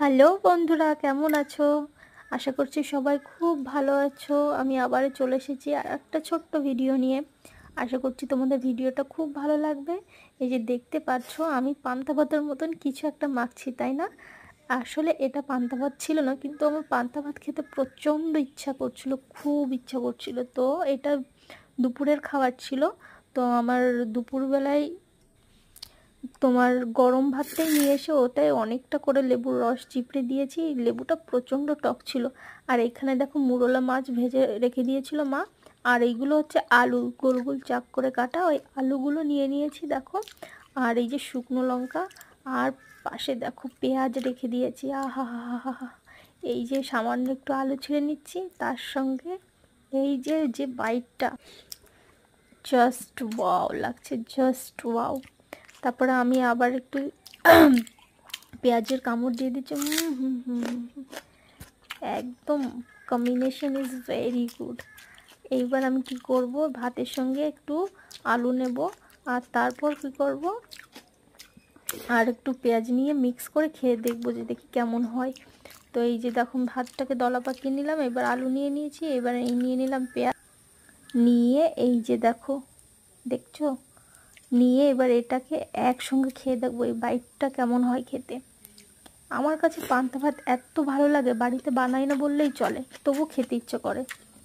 Hello বন্ধুরা, কেমন আছো? আশা করছি সবাই খুব ভালো আছো। আমি আবারও চলে এসেছি আর একটা ছোট্ট ভিডিও নিয়ে। আশা করছি তোমাদের ভিডিওটা খুব ভালো লাগবে। এই যে দেখতে পাচ্ছ, আমি পান্তা ভাতের মতন কিছু একটা মাখছি, তাই না? আসলে এটা পান্তা ভাত ছিল না, কিন্তু আমার পান্তা ভাত খেতে প্রচণ্ড ইচ্ছা করছিল, খুব ইচ্ছা করছিল। তো এটা দুপুরের খাবার ছিল। তো আমার দুপুরবেলায় তোমার গরম ভাতটাই নিয়ে এসে ওটাই অনেকটা করে লেবুর রস চিপড়ে দিয়েছি। লেবুটা প্রচণ্ড টক ছিল। আর এখানে দেখো মুরলা মাছ ভেজে রেখে দিয়েছিল মা। আর এইগুলো হচ্ছে আলু, গোল গোল চাক করে কাটা, ওই আলুগুলো নিয়ে নিয়েছি দেখো। আর এই যে শুকনো লঙ্কা, আর পাশে দেখো পেঁয়াজ রেখে দিয়েছি। আহা হা হা হা। এই যে সামান্য একটু আলু ছিঁড়ে নিচ্ছি, তার সঙ্গে এই যে যে বাইটটা, জাস্ট ওয়াও লাগছে, জাস্ট ওয়াও। তারপরে আমি আবার একটু পেঁয়াজের কামড় দিয়ে দিচ্ছি। একদম কম্বিনেশন ইজ ভেরি গুড। এইবার আমি কি করব, ভাতের সঙ্গে একটু আলু নেব, আর তারপর কি করব, আর একটু পেঁয়াজ নিয়ে মিক্স করে খেয়ে দেখবো যে দেখি কেমন হয়। তো এই যে দেখুন, ভাতটাকে দলা পাকিয়ে নিলাম, এবার আলু নিয়ে নিয়েছি, এবার এই নিয়ে নিলাম পেঁয়াজ নিয়ে, এই যে দেখো, দেখছো, নিয়ে এবার এটাকে একসঙ্গে খেয়ে দেখবো এই বাইটটা কেমন হয় খেতে। আমার কাছে পান্তা ভাত এত ভালো লাগে, বাড়িতে বানাই না বললেই চলে, তবু খেতে ইচ্ছে করে।